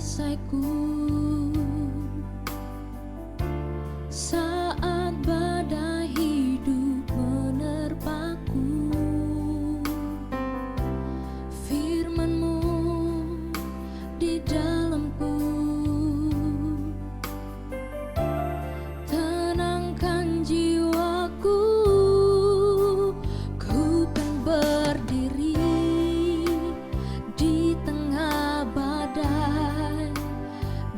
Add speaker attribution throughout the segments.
Speaker 1: perisaiku saat badai hidup menerpaku. Firman-Mu di dalamku tenangkan jiwaku. Ku kan berdiri di tengah badai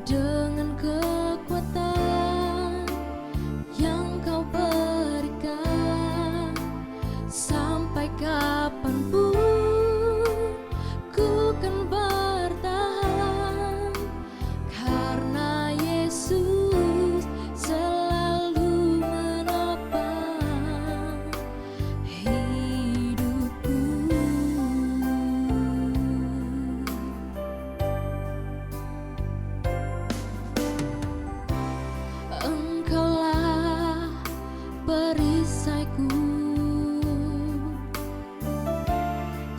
Speaker 1: dengan kekuatan yang Kau berikan. Sampai kapanpun ku kan bertahan, karena Yesus selalu menopang hidupku. Engkaulah perisaiku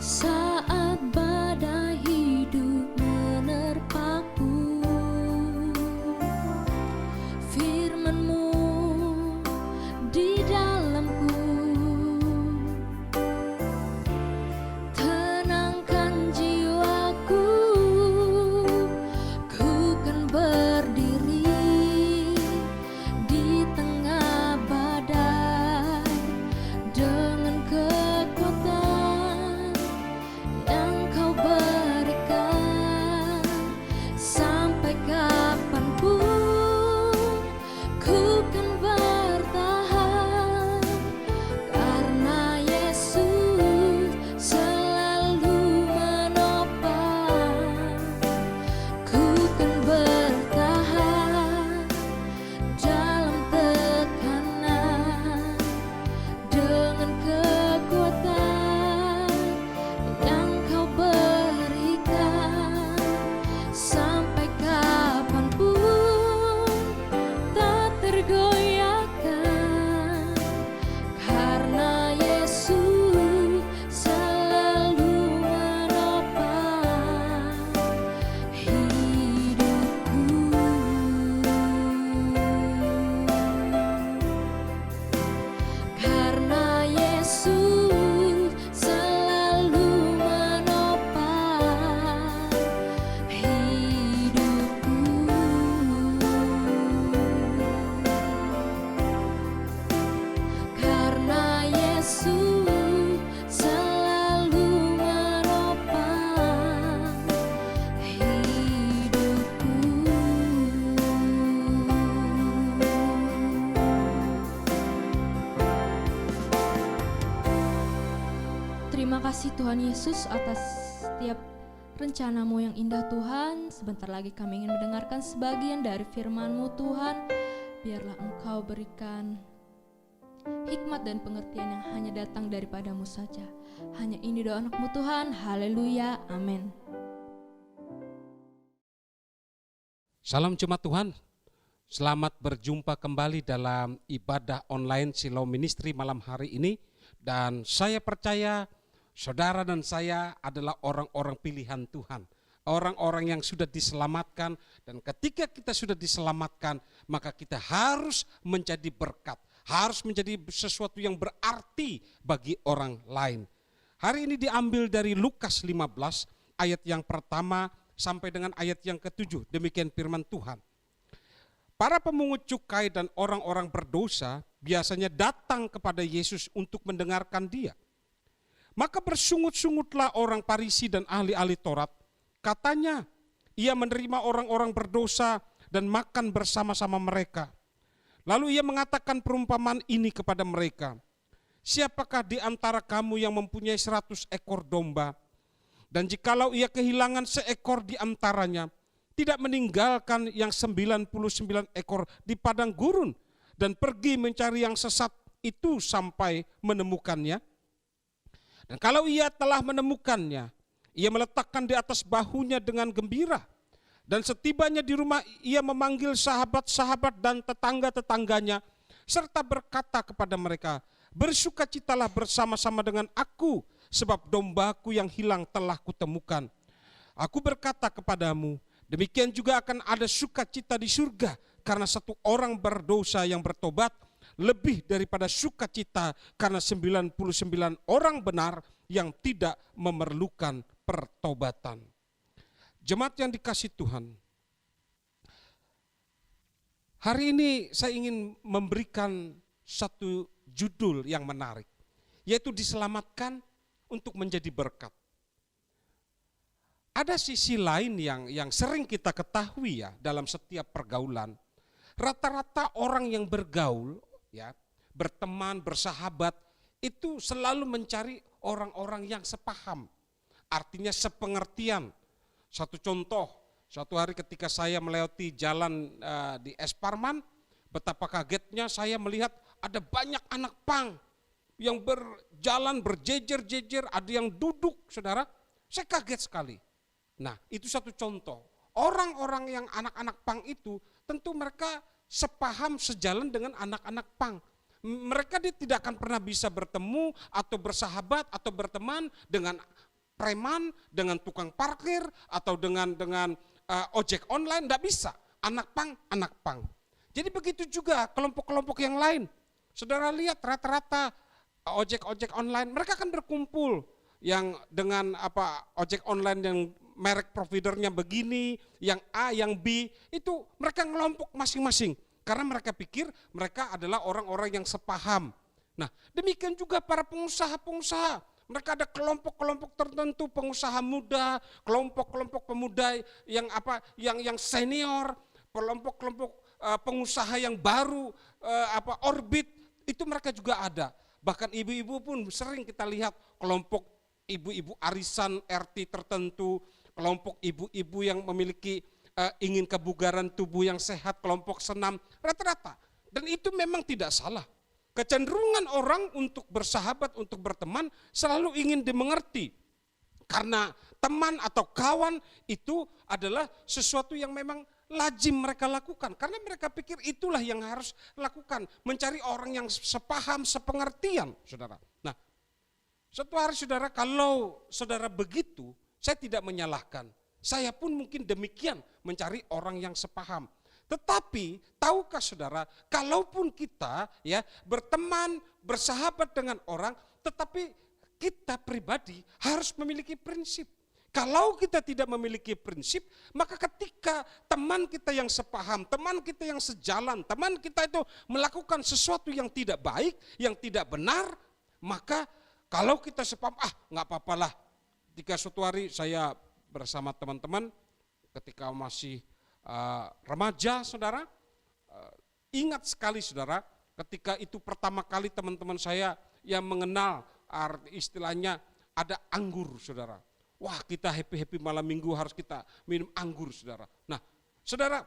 Speaker 1: saat badai hidup menerpaku. Firman-Mu di dalamku tenangkan jiwaku. Ku kan berdiri di tengah badai dengan kekuatan yang Kau berikan. Sampai kapanpun ku kan bertahan, karena Yesus selalu menopang. Ku kan bertahan dalam tekanan dengan kekuatan yang Kau berikan. Sampai kapanpun tak tergoyahkan, karena Yesus selalu menopang hidupku. Karena Yesus selalu menopang hidupku. Karena Yesus selalu menopang hidupku. Terima kasih Tuhan Yesus atas setiap rencana-Mu yang indah Tuhan. Sebentar lagi kami ingin mendengarkan sebagian dari firman-Mu Tuhan. Biarlah Engkau berikan hikmat dan pengertian yang hanya datang daripada-Mu saja. Hanya ini doa anak-Mu Tuhan. Haleluya, amin.
Speaker 2: Salam jemaat Tuhan, selamat berjumpa kembali dalam ibadah online Shalom Ministry malam hari ini. Dan saya percaya saudara dan saya adalah orang-orang pilihan Tuhan, orang-orang yang sudah diselamatkan. Dan ketika kita sudah diselamatkan, maka kita harus menjadi berkat, harus menjadi sesuatu yang berarti bagi orang lain. Hari ini diambil dari Lukas 15 ayat yang pertama sampai dengan ayat yang ke-7. Demikian firman Tuhan. Para pemungut cukai dan orang-orang berdosa biasanya datang kepada Yesus untuk mendengarkan Dia. Maka bersungut-sungutlah orang Farisi dan ahli-ahli Taurat. Katanya, ia menerima orang-orang berdosa dan makan bersama-sama mereka. Lalu ia mengatakan perumpamaan ini kepada mereka. Siapakah di antara kamu yang mempunyai 100 ekor domba, dan jikalau ia kehilangan seekor di antaranya, tidak meninggalkan yang 99 ekor di padang gurun, dan pergi mencari yang sesat itu sampai menemukannya? Dan kalau ia telah menemukannya, ia meletakkan di atas bahunya dengan gembira. Dan setibanya di rumah, ia memanggil sahabat-sahabat dan tetangga-tetangganya, serta berkata kepada mereka, bersukacitalah bersama-sama dengan aku, sebab dombaku yang hilang telah kutemukan. Aku berkata kepadamu, Demikian juga akan ada sukacita di surga karena satu orang berdosa yang bertobat, lebih daripada sukacita karena 99 orang benar yang tidak memerlukan pertobatan. Jemaat yang dikasihi Tuhan, hari ini saya ingin memberikan satu judul yang menarik, yaitu diselamatkan untuk menjadi berkat. Ada sisi lain yang sering kita ketahui ya dalam setiap pergaulan. Rata-rata orang yang bergaul, ya, berteman, bersahabat, itu selalu mencari orang-orang yang sepaham. Artinya sepengertian. Satu contoh, suatu hari ketika saya melewati jalan di Es Parman, betapa kagetnya saya melihat ada banyak anak pang yang berjalan berjejer-jejer, ada yang duduk, saudara. Saya kaget sekali. Nah, itu satu contoh. Orang-orang yang anak-anak pang itu tentu mereka sepaham, sejalan dengan anak-anak pang. Mereka tidak akan pernah bisa bertemu atau bersahabat atau berteman dengan preman, dengan tukang parkir atau dengan ojek online, tidak bisa. Anak pang. Jadi begitu juga kelompok-kelompok yang lain. Saudara lihat rata-rata ojek online mereka akan berkumpul yang dengan ojek online yang merek providernya begini, yang A, yang B, itu mereka ngelompok masing-masing. Karena mereka pikir mereka adalah orang-orang yang sepaham. Nah, demikian juga para pengusaha-pengusaha. Mereka ada kelompok-kelompok tertentu, pengusaha muda, kelompok-kelompok pemuda yang senior, kelompok-kelompok pengusaha yang baru, orbit, itu mereka juga ada. Bahkan ibu-ibu pun sering kita lihat kelompok ibu-ibu arisan RT tertentu, kelompok ibu-ibu yang memiliki ingin kebugaran tubuh yang sehat, kelompok senam, rata-rata. Dan itu memang tidak salah. Kecenderungan orang untuk bersahabat, untuk berteman selalu ingin dimengerti. Karena teman atau kawan itu adalah sesuatu yang memang lazim mereka lakukan. Karena mereka pikir itulah yang harus lakukan. Mencari orang yang sepaham, sepengertian, saudara. Nah, suatu hari saudara, kalau saudara begitu, saya tidak menyalahkan. Saya pun mungkin demikian mencari orang yang sepaham. Tetapi tahukah saudara, kalaupun kita ya berteman, bersahabat dengan orang, tetapi kita pribadi harus memiliki prinsip. Kalau kita tidak memiliki prinsip, maka ketika teman kita yang sepaham, teman kita yang sejalan, teman kita itu melakukan sesuatu yang tidak baik, yang tidak benar, maka kalau kita sepaham, nggak apa-apalah. Ketika suatu hari saya bersama teman-teman, ketika masih remaja, saudara, ingat sekali saudara, ketika itu pertama kali teman-teman saya yang mengenal istilahnya ada anggur, saudara. Wah, kita happy-happy malam minggu harus kita minum anggur, saudara. Nah, saudara,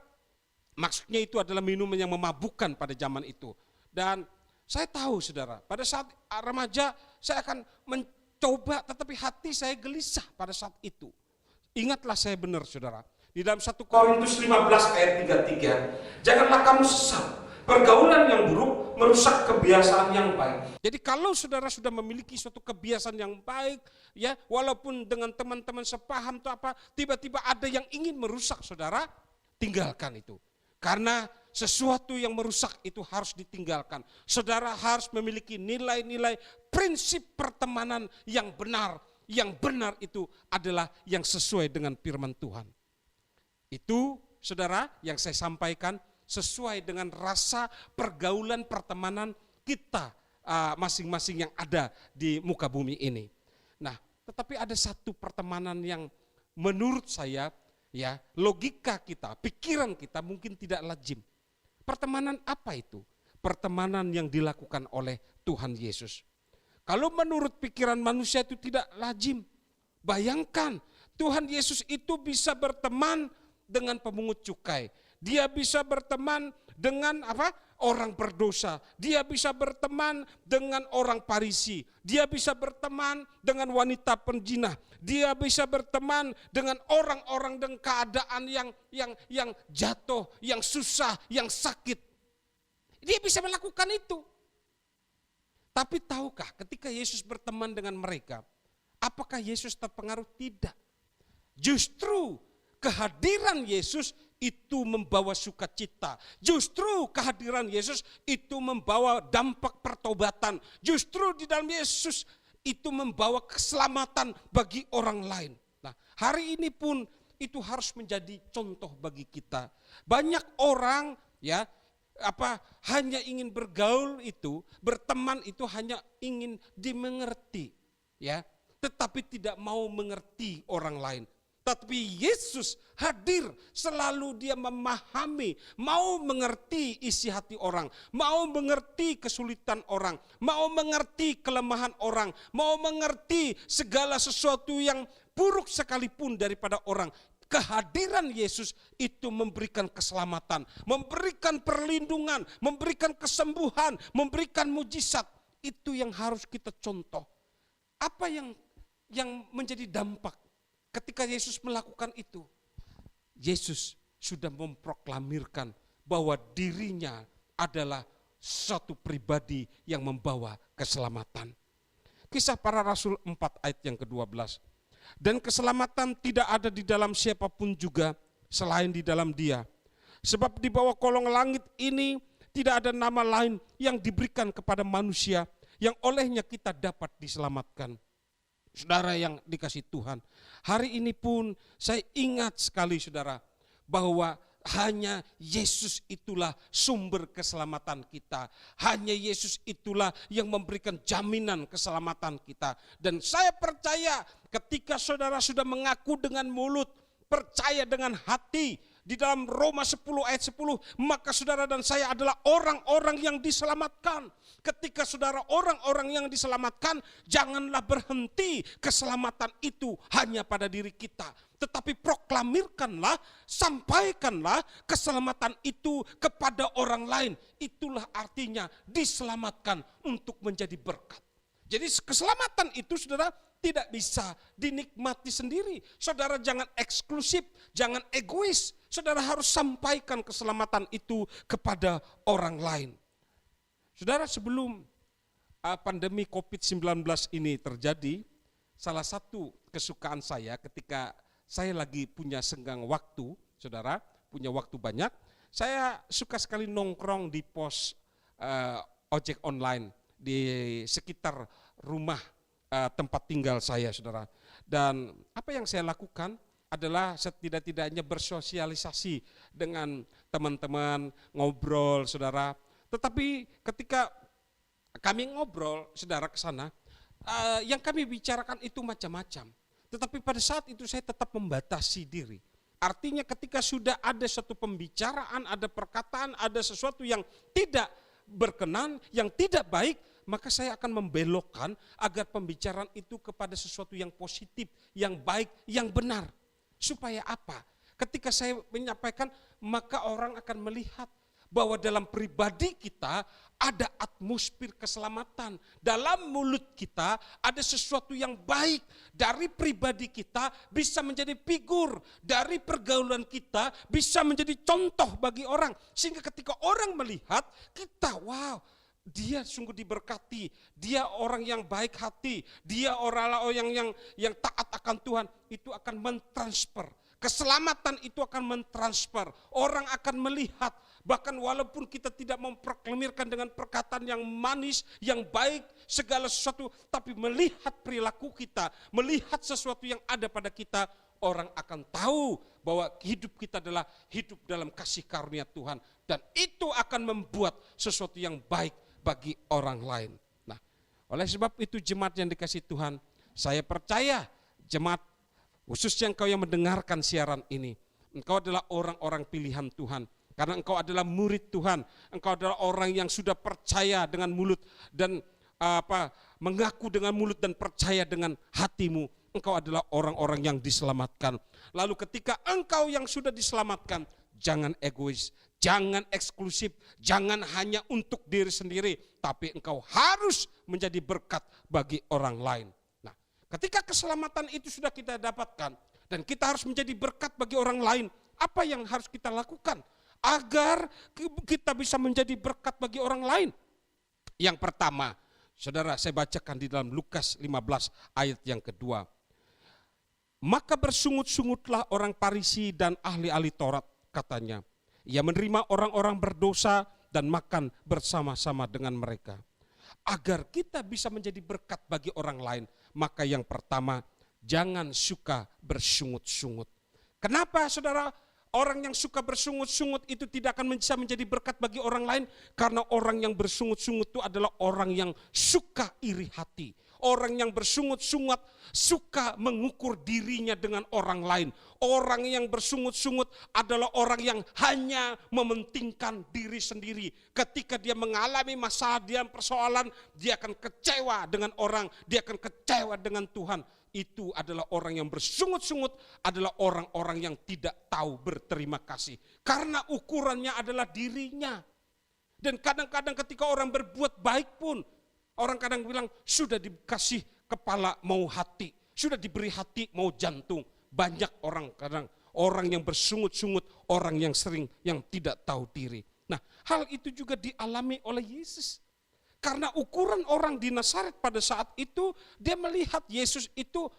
Speaker 2: maksudnya itu adalah minuman yang memabukkan pada zaman itu. Dan saya tahu, saudara, pada saat remaja saya akan mencoba, tetapi hati saya gelisah pada saat itu. Ingatlah saya benar, saudara. Di dalam 1 Korintus 15 ayat 33, janganlah kamu sesat. Pergaulan yang buruk merusak kebiasaan yang baik. Jadi kalau saudara sudah memiliki suatu kebiasaan yang baik, ya walaupun dengan teman-teman sepaham atau apa, tiba-tiba ada yang ingin merusak saudara, tinggalkan itu. Karena sesuatu yang merusak itu harus ditinggalkan. Saudara harus memiliki nilai-nilai prinsip pertemanan yang benar. Yang benar itu adalah yang sesuai dengan firman Tuhan. Itu saudara yang saya sampaikan sesuai dengan rasa pergaulan pertemanan kita masing-masing yang ada di muka bumi ini. Nah, tetapi ada satu pertemanan yang menurut saya ya logika kita, pikiran kita mungkin tidak lazim. Pertemanan apa itu? Pertemanan yang dilakukan oleh Tuhan Yesus. Kalau menurut pikiran manusia itu tidak lazim. Bayangkan Tuhan Yesus itu bisa berteman dengan pemungut cukai. Dia bisa berteman dengan orang berdosa. Dia bisa berteman dengan orang Farisi. Dia bisa berteman dengan wanita penjinah. Dia bisa berteman dengan orang-orang dengan keadaan yang jatuh, yang susah, yang sakit. Dia bisa melakukan itu. Tapi tahukah ketika Yesus berteman dengan mereka, apakah Yesus terpengaruh? Tidak. Justru kehadiran Yesus itu membawa sukacita. Justru kehadiran Yesus itu membawa dampak pertobatan. Justru di dalam Yesus itu membawa keselamatan bagi orang lain. Nah, hari ini pun itu harus menjadi contoh bagi kita. Banyak orang hanya ingin bergaul itu, berteman itu hanya ingin dimengerti, tetapi tidak mau mengerti orang lain. Tapi Yesus hadir, selalu dia memahami, mau mengerti isi hati orang, mau mengerti kesulitan orang, mau mengerti kelemahan orang, mau mengerti segala sesuatu yang buruk sekalipun daripada orang. Kehadiran Yesus itu memberikan keselamatan, memberikan perlindungan, memberikan kesembuhan, memberikan mujizat. Itu yang harus kita contoh. Apa yang menjadi dampak ketika Yesus melakukan itu? Yesus sudah memproklamirkan bahwa dirinya adalah suatu pribadi yang membawa keselamatan. Kisah Para Rasul 4 ayat yang ke-12. Dan keselamatan tidak ada di dalam siapapun juga selain di dalam Dia. Sebab di bawah kolong langit ini tidak ada nama lain yang diberikan kepada manusia yang olehnya kita dapat diselamatkan. Saudara yang dikasihi Tuhan, hari ini pun saya ingat sekali saudara, bahwa hanya Yesus itulah sumber keselamatan kita. Hanya Yesus itulah yang memberikan jaminan keselamatan kita. Dan saya percaya ketika saudara sudah mengaku dengan mulut, percaya dengan hati, di dalam Roma 10 ayat 10, maka saudara dan saya adalah orang-orang yang diselamatkan. Ketika saudara orang-orang yang diselamatkan, janganlah berhenti keselamatan itu hanya pada diri kita. Tetapi proklamirkanlah, sampaikanlah keselamatan itu kepada orang lain. Itulah artinya diselamatkan untuk menjadi berkat. Jadi keselamatan itu saudara tidak bisa dinikmati sendiri. Saudara jangan eksklusif, jangan egois. Saudara harus sampaikan keselamatan itu kepada orang lain. Saudara, sebelum pandemi COVID-19 ini terjadi, salah satu kesukaan saya ketika saya lagi punya senggang waktu, saudara, punya waktu banyak, saya suka sekali nongkrong di pos ojek online di sekitar rumah tempat tinggal saya, saudara. Dan apa yang saya lakukan adalah setidak-tidaknya bersosialisasi dengan teman-teman, ngobrol, saudara. Tetapi ketika kami ngobrol, saudara, ke sana, yang kami bicarakan itu macam-macam. Tetapi pada saat itu saya tetap membatasi diri. Artinya ketika sudah ada satu pembicaraan, ada perkataan, ada sesuatu yang tidak berkenan, yang tidak baik, maka saya akan membelokkan agar pembicaraan itu kepada sesuatu yang positif, yang baik, yang benar. Supaya apa? Ketika saya menyampaikan, maka orang akan melihat bahwa dalam pribadi kita ada atmosfer keselamatan. Dalam mulut kita ada sesuatu yang baik. Dari pribadi kita bisa menjadi figur. Dari pergaulan kita bisa menjadi contoh bagi orang. Sehingga ketika orang melihat kita, wow, dia sungguh diberkati, dia orang yang baik hati, dia orang yang taat akan Tuhan, itu akan mentransfer. Keselamatan itu akan mentransfer. Orang akan melihat, bahkan walaupun kita tidak memproklamirkan dengan perkataan yang manis, yang baik, segala sesuatu, tapi melihat perilaku kita, melihat sesuatu yang ada pada kita, orang akan tahu bahwa hidup kita adalah hidup dalam kasih karunia Tuhan. Dan itu akan membuat sesuatu yang baik bagi orang lain. Nah, oleh sebab itu jemaat yang dikasihi Tuhan, saya percaya jemaat, khususnya engkau yang mendengarkan siaran ini, engkau adalah orang-orang pilihan Tuhan. Karena engkau adalah murid Tuhan, engkau adalah orang yang sudah percaya dengan mulut dan mengaku dengan mulut dan percaya dengan hatimu. Engkau adalah orang-orang yang diselamatkan. Lalu ketika engkau yang sudah diselamatkan, jangan egois, jangan eksklusif, jangan hanya untuk diri sendiri, tapi engkau harus menjadi berkat bagi orang lain. Nah, ketika keselamatan itu sudah kita dapatkan dan kita harus menjadi berkat bagi orang lain, apa yang harus kita lakukan agar kita bisa menjadi berkat bagi orang lain? Yang pertama, saudara, saya bacakan di dalam Lukas 15 ayat yang kedua. Maka bersungut-sungutlah orang Farisi dan ahli-ahli Taurat, katanya. Ia menerima orang-orang berdosa dan makan bersama-sama dengan mereka. Agar kita bisa menjadi berkat bagi orang lain, maka yang pertama, jangan suka bersungut-sungut. Kenapa saudara? Orang yang suka bersungut-sungut itu tidak akan bisa menjadi berkat bagi orang lain. Karena orang yang bersungut-sungut itu adalah orang yang suka iri hati. Orang yang bersungut-sungut suka mengukur dirinya dengan orang lain. Orang yang bersungut-sungut adalah orang yang hanya mementingkan diri sendiri. Ketika dia mengalami masalah, dia persoalan, dia akan kecewa dengan orang, dia akan kecewa dengan Tuhan. Itu adalah orang yang bersungut-sungut, adalah orang-orang yang tidak tahu berterima kasih. Karena ukurannya adalah dirinya. Dan kadang-kadang ketika orang berbuat baik pun, orang kadang bilang sudah dikasih kepala mau hati, sudah diberi hati mau jantung. Banyak orang kadang, orang yang bersungut-sungut, orang yang sering yang tidak tahu diri. Nah, hal itu juga dialami oleh Yesus. Karena ukuran orang di Nazaret pada saat itu, dia melihat Yesus itu,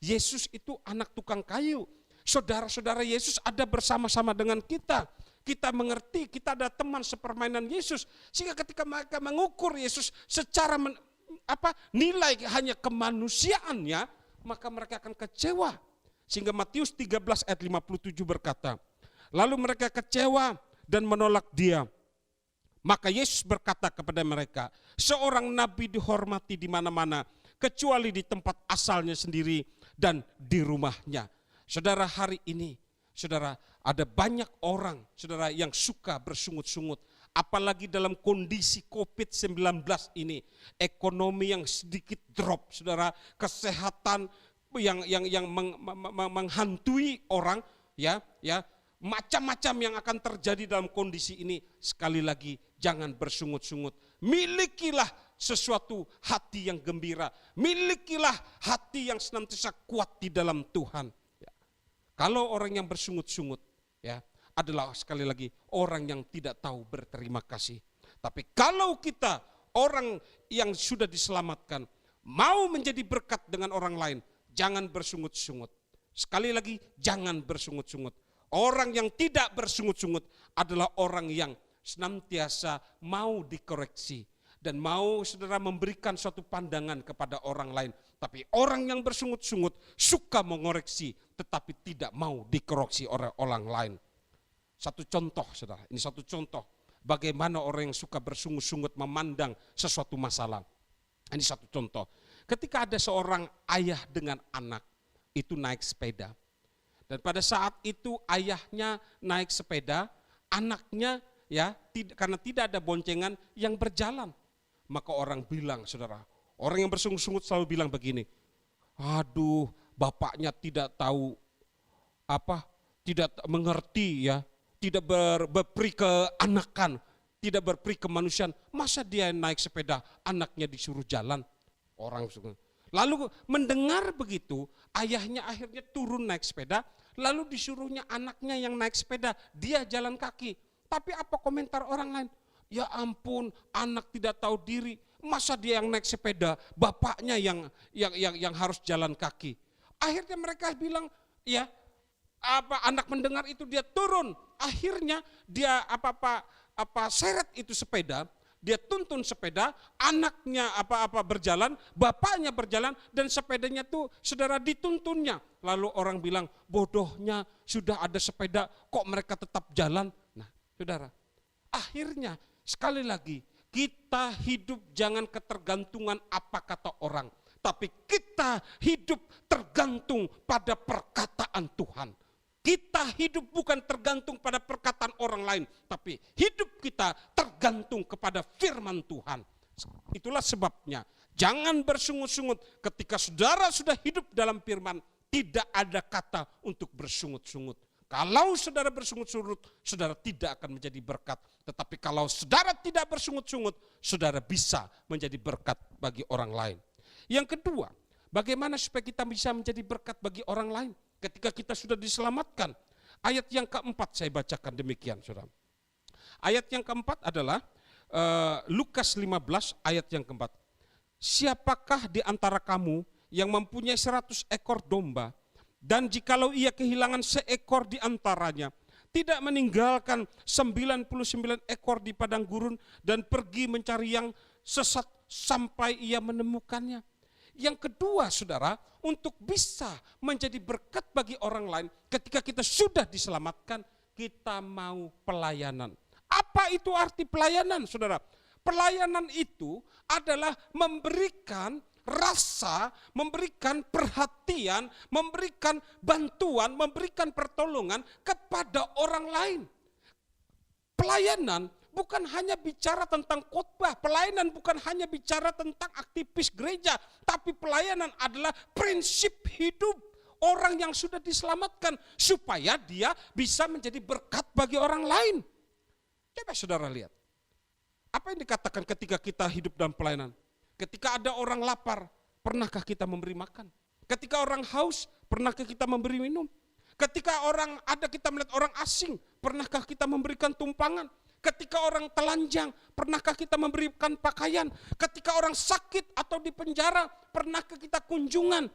Speaker 2: Yesus itu anak tukang kayu. Saudara-saudara Yesus ada bersama-sama dengan kita. Kita mengerti, kita ada teman sepermainan Yesus. Sehingga ketika mereka mengukur Yesus secara nilai hanya kemanusiaannya, maka mereka akan kecewa. Sehingga Matius 13 ayat 57 berkata, lalu mereka kecewa dan menolak dia. Maka Yesus berkata kepada mereka, seorang nabi dihormati di mana-mana, kecuali di tempat asalnya sendiri dan di rumahnya. Saudara, hari ini, saudara, ada banyak orang, saudara, yang suka bersungut-sungut. Apalagi dalam kondisi COVID-19 ini, ekonomi yang sedikit drop, saudara, kesehatan yang menghantui orang, ya, macam-macam yang akan terjadi dalam kondisi ini. Sekali lagi, jangan bersungut-sungut. Milikilah sesuatu hati yang gembira. Milikilah hati yang senantiasa kuat di dalam Tuhan. Ya. Kalau orang yang bersungut-sungut, ya, adalah sekali lagi orang yang tidak tahu berterima kasih. Tapi kalau kita orang yang sudah diselamatkan, mau menjadi berkat dengan orang lain, jangan bersungut-sungut. Sekali lagi, jangan bersungut-sungut. Orang yang tidak bersungut-sungut adalah orang yang senantiasa mau dikoreksi dan mau saudara memberikan suatu pandangan kepada orang lain. Tapi orang yang bersungut-sungut suka mengoreksi tetapi tidak mau dikoreksi oleh orang lain. Satu contoh saudara, ini satu contoh bagaimana orang yang suka bersungut-sungut memandang sesuatu masalah. Ini satu contoh. Ketika ada seorang ayah dengan anak itu naik sepeda. Dan pada saat itu ayahnya naik sepeda, anaknya ya karena tidak ada boncengan yang berjalan. Maka orang bilang, saudara, orang yang bersungut-sungut selalu bilang begini, aduh bapaknya tidak tahu tidak mengerti ya, tidak berperi keanakan, tidak berperi kemanusiaan. Masa dia naik sepeda, anaknya disuruh jalan? Orang lalu mendengar begitu, ayahnya akhirnya turun naik sepeda, lalu disuruhnya anaknya yang naik sepeda, dia jalan kaki. Tapi apa komentar orang lain? Ya ampun, anak tidak tahu diri, masa dia yang naik sepeda, bapaknya yang harus jalan kaki. Akhirnya mereka bilang, ya anak mendengar itu dia turun. Akhirnya dia seret itu sepeda. Dia tuntun sepeda, anaknya berjalan, bapaknya berjalan, dan sepedanya tuh saudara dituntunnya. Lalu orang bilang, bodohnya sudah ada sepeda, kok mereka tetap jalan? Nah saudara, akhirnya sekali lagi, kita hidup jangan ketergantungan apa kata orang. Tapi kita hidup tergantung pada perkataan Tuhan. Kita hidup bukan tergantung pada perkataan orang lain, tapi hidup kita tergantung kepada firman Tuhan. Itulah sebabnya jangan bersungut-sungut ketika saudara sudah hidup dalam firman, tidak ada kata untuk bersungut-sungut. Kalau saudara bersungut-sungut, saudara tidak akan menjadi berkat. Tetapi kalau saudara tidak bersungut-sungut, saudara bisa menjadi berkat bagi orang lain. Yang kedua, bagaimana supaya kita bisa menjadi berkat bagi orang lain? Ketika kita sudah diselamatkan. Ayat yang keempat saya bacakan demikian, saudara. Ayat yang keempat adalah Lukas 15 ayat yang keempat. Siapakah di antara kamu yang mempunyai 100 ekor domba, Dan jikalau ia kehilangan seekor di antaranya, tidak meninggalkan 99 ekor di padang gurun dan pergi mencari yang sesat sampai ia menemukannya. Yang kedua, saudara, untuk bisa menjadi berkat bagi orang lain ketika kita sudah diselamatkan, kita mau pelayanan. Apa itu arti pelayanan, saudara? Pelayanan itu adalah memberikan rasa, memberikan perhatian, memberikan bantuan, memberikan pertolongan kepada orang lain. Pelayanan bukan hanya bicara tentang khotbah, pelayanan bukan hanya bicara tentang aktivis gereja, tapi pelayanan adalah prinsip hidup orang yang sudah diselamatkan supaya dia bisa menjadi berkat bagi orang lain. Coba saudara lihat, apa yang dikatakan ketika kita hidup dalam pelayanan? Ketika ada orang lapar, pernahkah kita memberi makan? Ketika orang haus, pernahkah kita memberi minum? Ketika kita melihat orang asing, pernahkah kita memberikan tumpangan? Ketika orang telanjang, pernahkah kita memberikan pakaian? Ketika orang sakit atau di penjara, pernahkah kita kunjungan?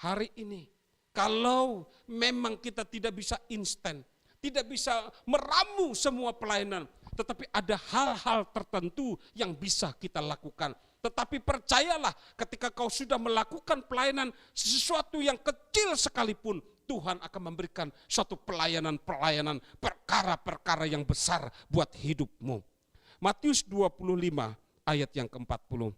Speaker 2: Hari ini, kalau memang kita tidak bisa instan, tidak bisa meramu semua pelayanan, tetapi ada hal-hal tertentu yang bisa kita lakukan. Tetapi percayalah, ketika kau sudah melakukan pelayanan sesuatu yang kecil sekalipun, Tuhan akan memberikan suatu pelayanan-pelayanan, perkara-perkara yang besar buat hidupmu. Matius 25 ayat yang ke-40.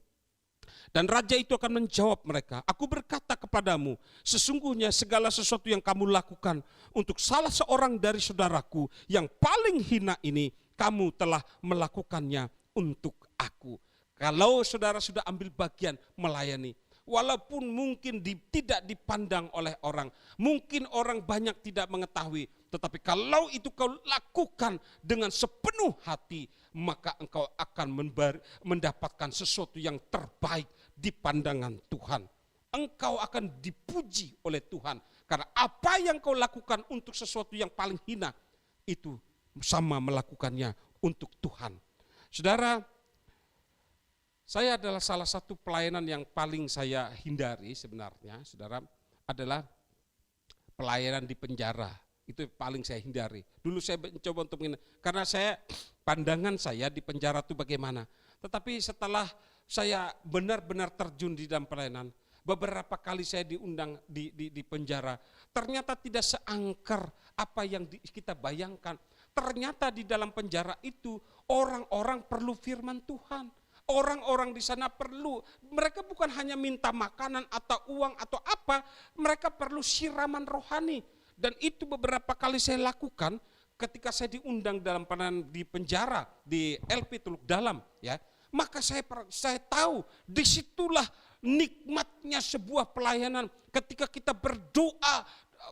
Speaker 2: Dan raja itu akan menjawab mereka, aku berkata kepadamu, sesungguhnya segala sesuatu yang kamu lakukan untuk salah seorang dari saudaraku yang paling hina ini, kamu telah melakukannya untuk aku. Kalau saudara sudah ambil bagian melayani, walaupun mungkin tidak dipandang oleh orang, mungkin orang banyak tidak mengetahui, tetapi kalau itu kau lakukan dengan sepenuh hati, maka engkau akan mendapatkan sesuatu yang terbaik di pandangan Tuhan. Engkau akan dipuji oleh Tuhan, karena apa yang kau lakukan untuk sesuatu yang paling hina, itu sama melakukannya untuk Tuhan. Saudara, saya adalah salah satu pelayanan yang paling saya hindari sebenarnya, saudara, adalah pelayanan di penjara. Itu paling saya hindari. Dulu saya mencoba untuk karena pandangan saya di penjara itu bagaimana. Tetapi setelah saya benar-benar terjun di dalam pelayanan, beberapa kali saya diundang di penjara, ternyata tidak seangker apa yang kita bayangkan. Ternyata di dalam penjara itu orang-orang perlu firman Tuhan. Orang-orang di sana mereka bukan hanya minta makanan atau uang atau apa, mereka perlu siraman rohani. Dan itu beberapa kali saya lakukan ketika saya diundang dalam pelayanan di penjara, di LP Teluk Dalam, ya. Maka saya tahu disitulah nikmatnya sebuah pelayanan. Ketika kita berdoa,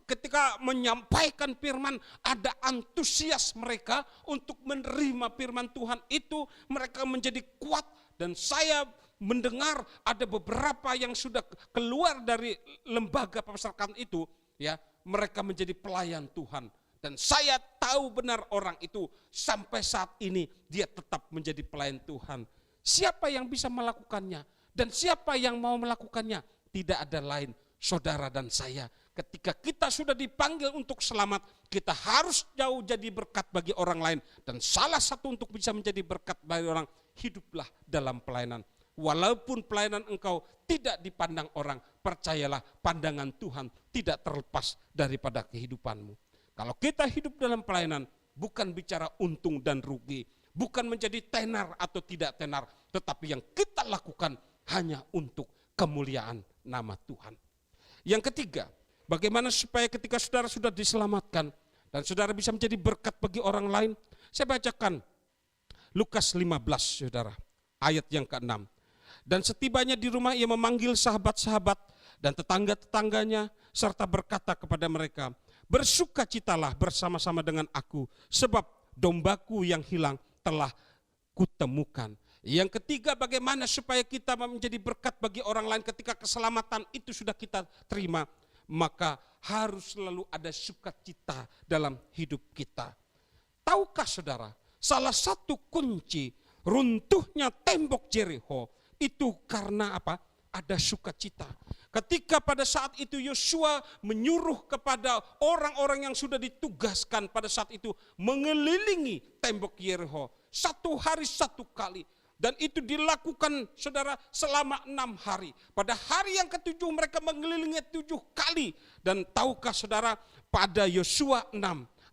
Speaker 2: ketika menyampaikan firman, ada antusias mereka untuk menerima firman Tuhan itu, mereka menjadi kuat. Dan saya mendengar ada beberapa yang sudah keluar dari lembaga pemasyarakatan itu, ya, mereka menjadi pelayan Tuhan. Dan saya tahu benar orang itu sampai saat ini dia tetap menjadi pelayan Tuhan. Siapa yang bisa melakukannya? Dan siapa yang mau melakukannya? Tidak ada lain, saudara dan saya. Ketika kita sudah dipanggil untuk selamat, kita harus jauh jadi berkat bagi orang lain. Dan salah satu untuk bisa menjadi berkat bagi orang, hiduplah dalam pelayanan. Walaupun pelayanan engkau tidak dipandang orang, percayalah pandangan Tuhan tidak terlepas daripada kehidupanmu. Kalau kita hidup dalam pelayanan, bukan bicara untung dan rugi, bukan menjadi tenar atau tidak tenar, tetapi yang kita lakukan hanya untuk kemuliaan nama Tuhan. Yang ketiga, bagaimana supaya ketika saudara sudah diselamatkan dan saudara bisa menjadi berkat bagi orang lain. Saya bacakan Lukas 15, saudara, ayat yang ke-6. Dan setibanya di rumah ia memanggil sahabat-sahabat dan tetangga-tetangganya serta berkata kepada mereka, bersukacitalah bersama-sama dengan aku, sebab dombaku yang hilang telah kutemukan. Yang ketiga, bagaimana supaya kita menjadi berkat bagi orang lain ketika keselamatan itu sudah kita terima, maka harus selalu ada sukacita dalam hidup kita. Tahukah saudara, salah satu kunci runtuhnya tembok Jericho itu karena apa? Ada sukacita. Ketika pada saat itu Yosua menyuruh kepada orang-orang yang sudah ditugaskan pada saat itu mengelilingi tembok Yeriko 1 hari 1 kali. Dan itu dilakukan saudara selama 6 hari. Pada hari yang ke-7 mereka mengelilingi 7 kali. Dan tahukah saudara pada Yosua 6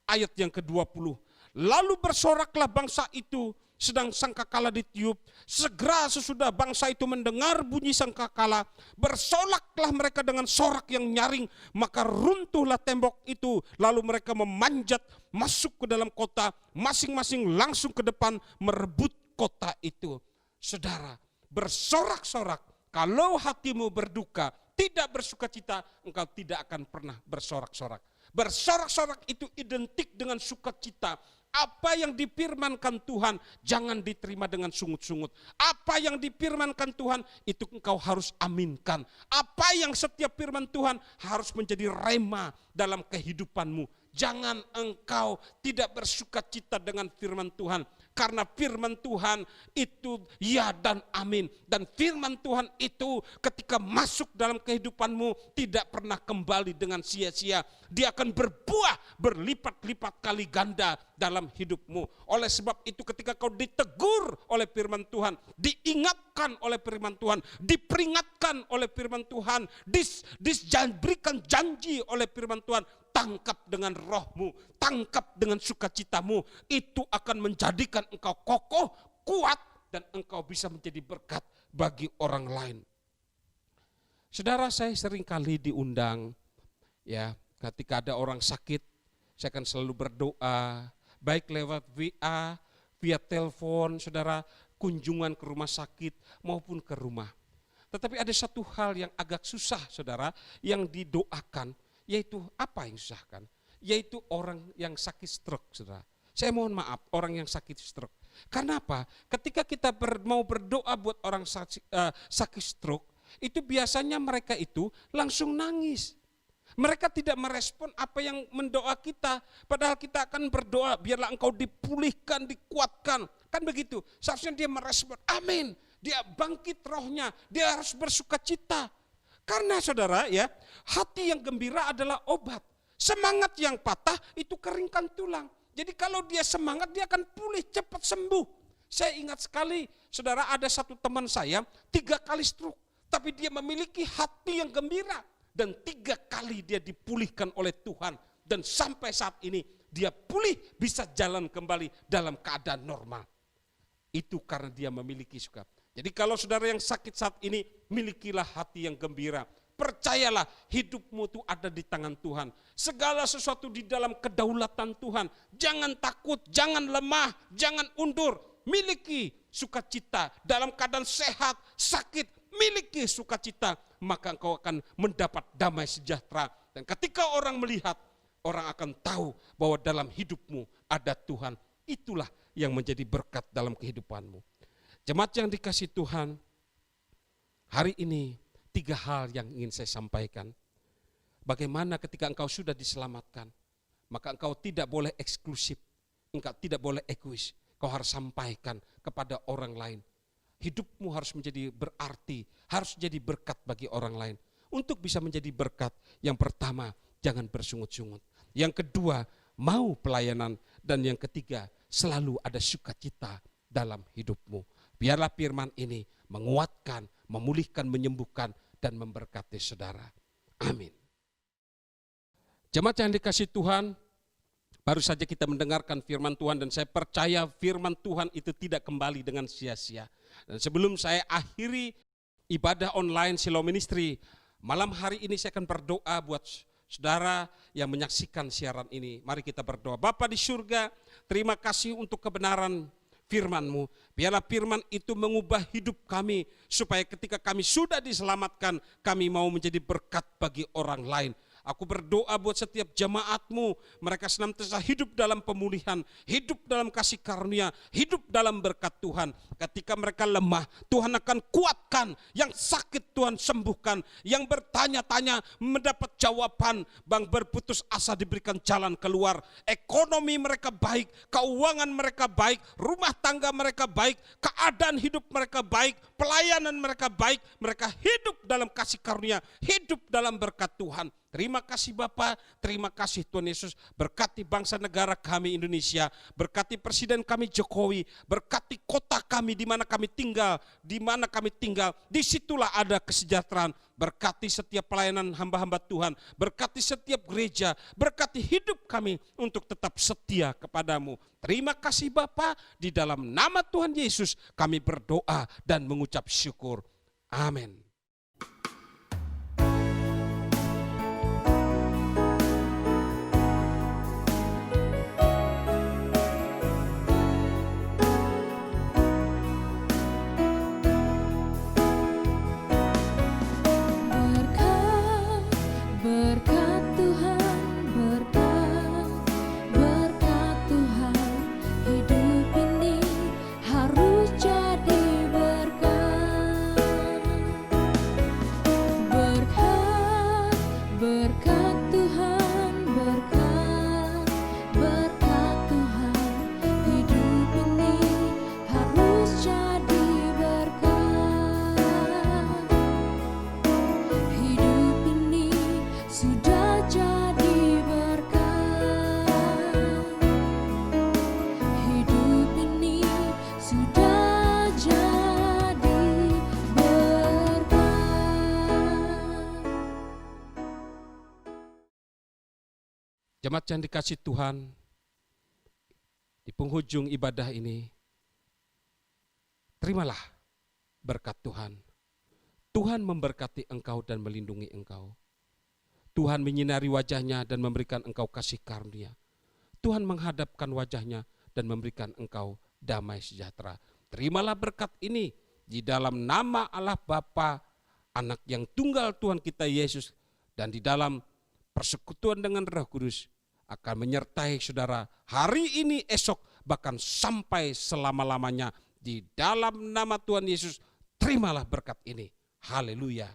Speaker 2: ayat yang ke-20. Lalu bersoraklah bangsa itu sedang sangkakala ditiup. Segera sesudah bangsa itu mendengar bunyi sangkakala, bersolaklah mereka dengan sorak yang nyaring, maka runtuhlah tembok itu. Lalu mereka memanjat masuk ke dalam kota, masing-masing langsung ke depan merebut kota itu. Saudara, bersorak-sorak, kalau hatimu berduka, tidak bersukacita, engkau tidak akan pernah bersorak-sorak. Bersorak-sorak itu identik dengan sukacita. Apa yang difirmankan Tuhan jangan diterima dengan sungut-sungut. Apa yang difirmankan Tuhan itu engkau harus aminkan. Apa yang setiap firman Tuhan harus menjadi rema dalam kehidupanmu. Jangan engkau tidak bersukacita dengan firman Tuhan. Karena firman Tuhan itu ya dan amin. Dan firman Tuhan itu ketika masuk dalam kehidupanmu tidak pernah kembali dengan sia-sia. Dia akan berbuah berlipat-lipat kali ganda dalam hidupmu. Oleh sebab itu ketika kau ditegur oleh firman Tuhan, diingatkan oleh firman Tuhan, diperingatkan oleh firman Tuhan, diberikan janji oleh firman Tuhan, tangkap dengan rohmu, tangkap dengan sukacitamu. Itu akan menjadikan engkau kokoh, kuat, dan engkau bisa menjadi berkat bagi orang lain. Saudara, saya seringkali diundang, ya, ketika ada orang sakit, saya akan selalu berdoa, baik lewat WA, via telepon, saudara, kunjungan ke rumah sakit maupun ke rumah. Tetapi ada satu hal yang agak susah, saudara, yang didoakan, yaitu apa yang susahkan? Yaitu orang yang sakit stroke, saudara. Saya mohon maaf, orang yang sakit stroke. Karena apa? Ketika kita mau berdoa buat orang sakit stroke, itu biasanya mereka itu langsung nangis. Mereka tidak merespon apa yang mendoa kita. Padahal kita akan berdoa, biarlah engkau dipulihkan, dikuatkan. Kan begitu, seharusnya dia merespon, amin. Dia bangkit rohnya, dia harus bersukacita. Karena saudara ya, hati yang gembira adalah obat. Semangat yang patah itu keringkan tulang. Jadi kalau dia semangat dia akan pulih, cepat sembuh. Saya ingat sekali saudara, ada satu teman saya 3 kali stroke. Tapi dia memiliki hati yang gembira. Dan 3 kali dia dipulihkan oleh Tuhan. Dan sampai saat ini dia pulih, bisa jalan kembali dalam keadaan normal. Itu karena dia memiliki suka. Jadi kalau saudara yang sakit saat ini, milikilah hati yang gembira. Percayalah hidupmu itu ada di tangan Tuhan. Segala sesuatu di dalam kedaulatan Tuhan. Jangan takut, jangan lemah, jangan undur. Miliki sukacita dalam keadaan sehat, sakit, miliki sukacita. Maka engkau akan mendapat damai sejahtera. Dan ketika orang melihat, orang akan tahu bahwa dalam hidupmu ada Tuhan. Itulah yang menjadi berkat dalam kehidupanmu. Jemaat yang dikasihi Tuhan, hari ini 3 hal yang ingin saya sampaikan. Bagaimana ketika engkau sudah diselamatkan, maka engkau tidak boleh eksklusif, engkau tidak boleh egois. Kau harus sampaikan kepada orang lain. Hidupmu harus menjadi berarti, harus jadi berkat bagi orang lain. Untuk bisa menjadi berkat, yang pertama, jangan bersungut-sungut. Yang kedua, mau pelayanan. Dan yang ketiga, selalu ada sukacita dalam hidupmu. Biarlah firman ini menguatkan, memulihkan, menyembuhkan, dan memberkati saudara. Amin. Jemaat yang dikasihi Tuhan, baru saja kita mendengarkan firman Tuhan dan saya percaya firman Tuhan itu tidak kembali dengan sia-sia. Dan sebelum saya akhiri ibadah online Shalom Ministry, malam hari ini saya akan berdoa buat saudara yang menyaksikan siaran ini. Mari kita berdoa. Bapa di surga, terima kasih untuk kebenaran firman-Mu. Biarlah firman itu mengubah hidup kami, supaya ketika kami sudah diselamatkan, kami mau menjadi berkat bagi orang lain. Aku berdoa buat setiap jemaatmu, mereka senantiasa hidup dalam pemulihan, hidup dalam kasih karunia, hidup dalam berkat Tuhan. Ketika mereka lemah, Tuhan akan kuatkan, yang sakit Tuhan sembuhkan, yang bertanya-tanya mendapat jawaban, bang berputus asa diberikan jalan keluar, ekonomi mereka baik, keuangan mereka baik, rumah tangga mereka baik, keadaan hidup mereka baik, pelayanan mereka baik, mereka hidup dalam kasih karunia, hidup dalam berkat Tuhan. Terima kasih Bapa, terima kasih Tuhan Yesus. Berkati bangsa negara kami Indonesia, berkati Presiden kami Jokowi, berkati kota kami di mana kami tinggal, disitulah ada kesejahteraan. Berkati setiap pelayanan hamba-hamba Tuhan, berkati setiap gereja, berkati hidup kami untuk tetap setia kepadamu. Terima kasih Bapa, di dalam nama Tuhan Yesus kami berdoa dan mengucap syukur. Amin.
Speaker 1: Berkat Tuhan, berkat Tuhan, hidup ini harus jadi berkat. Berkat Tuhan, berkat Tuhan, hidup ini harus jadi berkat. Hidup ini sudah jadi berkat. Hidup ini sudah jadi berkat.
Speaker 2: Jemaat yang dikasih Tuhan, di penghujung ibadah ini, terimalah berkat Tuhan. Tuhan memberkati engkau dan melindungi engkau. Tuhan menyinari wajahnya dan memberikan engkau kasih karunia. Tuhan menghadapkan wajahnya dan memberikan engkau damai sejahtera. Terimalah berkat ini di dalam nama Allah Bapa, Anak yang tunggal Tuhan kita Yesus, dan di dalam persekutuan dengan Roh Kudus akan menyertai saudara hari ini, esok, bahkan sampai selama-lamanya. Di dalam nama Tuhan Yesus, terimalah berkat ini. Haleluya.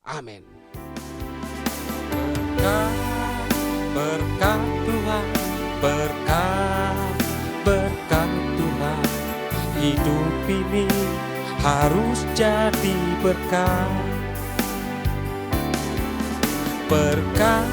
Speaker 2: Amin.
Speaker 3: Berkat Tuhan, berkat Tuhan, hidup ini harus jadi berkat. Berkat